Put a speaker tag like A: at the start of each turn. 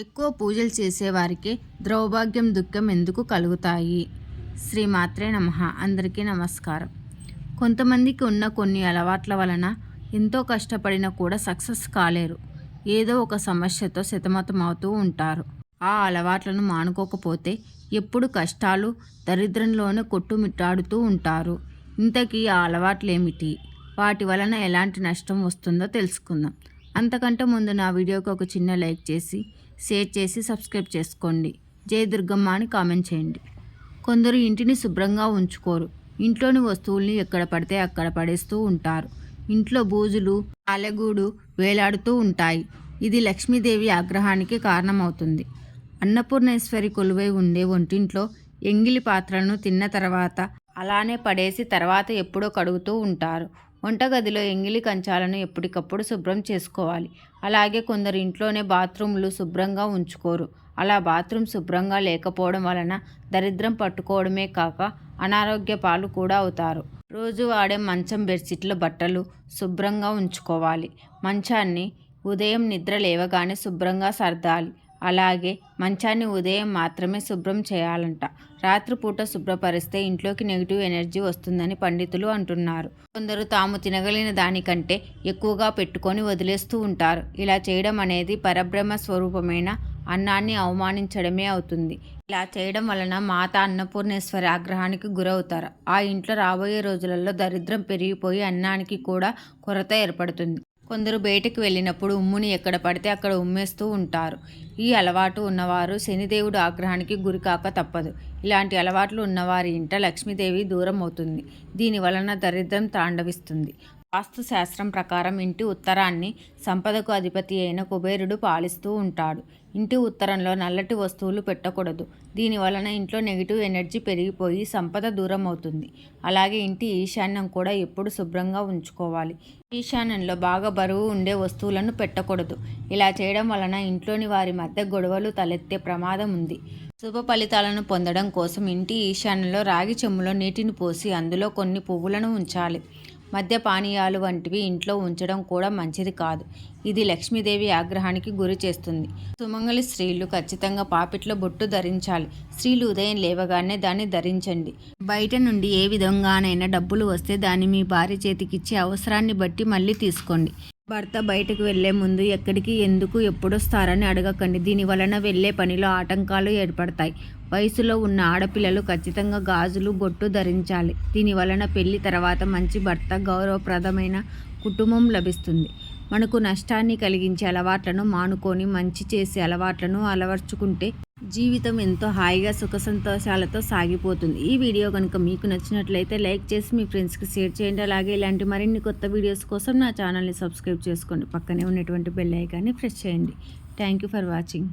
A: ఎక్కువ పూజలు చేసేవారికి దౌర్భాగ్యం దుఃఖం ఎందుకు కలుగుతాయి? శ్రీమాత్రే నమః. అందరికీ నమస్కారం. కొంతమందికి ఉన్న కొన్ని అలవాట్ల వలన ఎంతో కష్టపడినా కూడా సక్సెస్ కాలేరు. ఏదో ఒక సమస్యతో సతమతమవుతూ ఉంటారు. ఆ అలవాట్లను మానుకోకపోతే ఎప్పుడు కష్టాలు దరిద్రంలోనే కొట్టుమిట్టాడుతూ ఉంటారు. ఇంతకీ ఆ అలవాట్లు ఏమిటి? వాటి వలన ఎలాంటి నష్టం వస్తుందో తెలుసుకుందాం. అంతకంటే ముందు నా వీడియోకి ఒక చిన్న లైక్ చేసి షేర్ చేసి సబ్స్క్రైబ్ చేసుకోండి. జై దుర్గమ్మ అని కామెంట్ చేయండి. కొందరు ఇంటిని శుభ్రంగా ఉంచుకోరు. ఇంట్లోని వస్తువుల్ని ఎక్కడ పడితే అక్కడ పడేస్తూ ఉంటారు. ఇంట్లో బూజులు అలగూడు వేలాడుతూ ఉంటాయి. ఇది లక్ష్మీదేవి ఆగ్రహానికి కారణమవుతుంది. అన్నపూర్ణేశ్వరి కొలువై ఉండే వంటింట్లో ఎంగిలి పాత్రలను తిన్న తర్వాత అలానే పడేసి తర్వాత ఎప్పుడో కడుగుతూ ఉంటారు. వంటగదిలో ఎంగిలి కంచాలను ఎప్పటికప్పుడు శుభ్రం చేసుకోవాలి. అలాగే కొందరు ఇంట్లోనే బాత్రూంలు శుభ్రంగా ఉంచుకోరు. అలా బాత్రూమ్ శుభ్రంగా లేకపోవడం వలన దరిద్రం పట్టుకోవడమే కాక అనారోగ్య పాలు కూడా అవుతారు. రోజు వాడే మంచం బెడ్షీట్ల బట్టలు శుభ్రంగా ఉంచుకోవాలి. మంచాన్ని ఉదయం నిద్ర లేవగానే శుభ్రంగా సర్దాలి. అలాగే మంచాన్ని ఉదయం మాత్రమే శుభ్రం చేయాలంట. రాత్రిపూట శుభ్రపరిస్తే ఇంట్లోకి నెగిటివ్ ఎనర్జీ వస్తుందని పండితులు అంటున్నారు. కొందరు తాము తినగలిగిన దానికంటే ఎక్కువగా పెట్టుకొని వదిలేస్తూ ఉంటారు. ఇలా చేయడం అనేది పరబ్రహ్మ స్వరూపమైన అన్నాన్ని అవమానించడమే అవుతుంది. ఇలా చేయడం వలన మాత అన్నపూర్ణేశ్వరి ఆగ్రహానికి గురవుతారు. ఆ ఇంట్లో రాబోయే రోజులలో దరిద్రం పెరిగిపోయి అన్నానికి కూడా కొరత ఏర్పడుతుంది. కొందరు బయటకు వెళ్ళినప్పుడు ఉమ్ముని ఎక్కడ పడితే అక్కడ ఉమ్మేస్తూ ఉంటారు. ఈ అలవాటు ఉన్నవారు శనిదేవుడు ఆగ్రహానికి గురికాక తప్పదు. ఇలాంటి అలవాట్లు ఉన్నవారి ఇంట లక్ష్మీదేవి దూరం అవుతుంది. దీని వలన దరిద్రం తాండవిస్తుంది. వాస్తు శాస్త్రం ప్రకారం ఇంటి ఉత్తరాన్ని సంపదకు అధిపతి అయిన కుబేరుడు పాలిస్తూ ఉంటాడు. ఇంటి ఉత్తరంలో నల్లటి వస్తువులు పెట్టకూడదు. దీని వలన ఇంట్లో నెగిటివ్ ఎనర్జీ పెరిగిపోయి సంపద దూరం అవుతుంది. అలాగే ఇంటి ఈశాన్యం కూడా ఎప్పుడు శుభ్రంగా ఉంచుకోవాలి. ఈశాన్యంలో బాగా బరువు ఉండే వస్తువులను పెట్టకూడదు. ఇలా చేయడం వలన ఇంట్లోని వారి మధ్య గొడవలు తలెత్తే ప్రమాదం ఉంది. శుభ ఫలితాలను పొందడం కోసం ఇంటి ఈశాన్యంలో రాగి చెంబులో నీటిని పోసి అందులో కొన్ని పువ్వులను ఉంచాలి. మద్య పానీయాలు వంటివి ఇంట్లో ఉంచడం కూడా మంచిది కాదు. ఇది లక్ష్మీదేవి ఆగ్రహానికి గురి చేస్తుంది. సుమంగళి స్త్రీలు ఖచ్చితంగా పాపిట్లో బొట్టు ధరించాలి. స్త్రీలు ఉదయం లేవగానే దాన్ని ధరించండి. బయట నుండి ఏ విధంగానైనా డబ్బులు వస్తే దాన్ని మీ భార్య చేతికిచ్చి అవసరాన్ని బట్టి మళ్ళీ తీసుకోండి. భర్త బయటకు వెళ్లే ముందు ఎక్కడికి ఎందుకు ఎప్పుడొస్తారని అడగకండి. దీని వలన వెళ్లే పనిలో ఆటంకాలు ఏర్పడతాయి. వయసులో ఉన్న ఆడపిల్లలు ఖచ్చితంగా గాజులు బొట్టు ధరించాలి. దీని వలన పెళ్లి తర్వాత మంచి భర్త గౌరవప్రదమైన కుటుంబం లభిస్తుంది. మనకు నష్టాన్ని కలిగించే అలవాట్లను మానుకొని మంచి చేసే అలవాట్లను అలవర్చుకుంటే జీవితం ఎంతో హాయిగా సుఖ సంతోషాలతో సాగిపోతుంది. ఈ వీడియో కనుక మీకు నచ్చినట్లయితే లైక్ చేసి మీ ఫ్రెండ్స్కి షేర్ చేయండి. అలాగే ఇలాంటి మరిన్ని కొత్త వీడియోస్ కోసం నా ఛానల్ని సబ్స్క్రైబ్ చేసుకోండి. పక్కనే ఉన్నటువంటి బెల్ ఐకాన్ని ప్రెస్ చేయండి. Thank you for watching.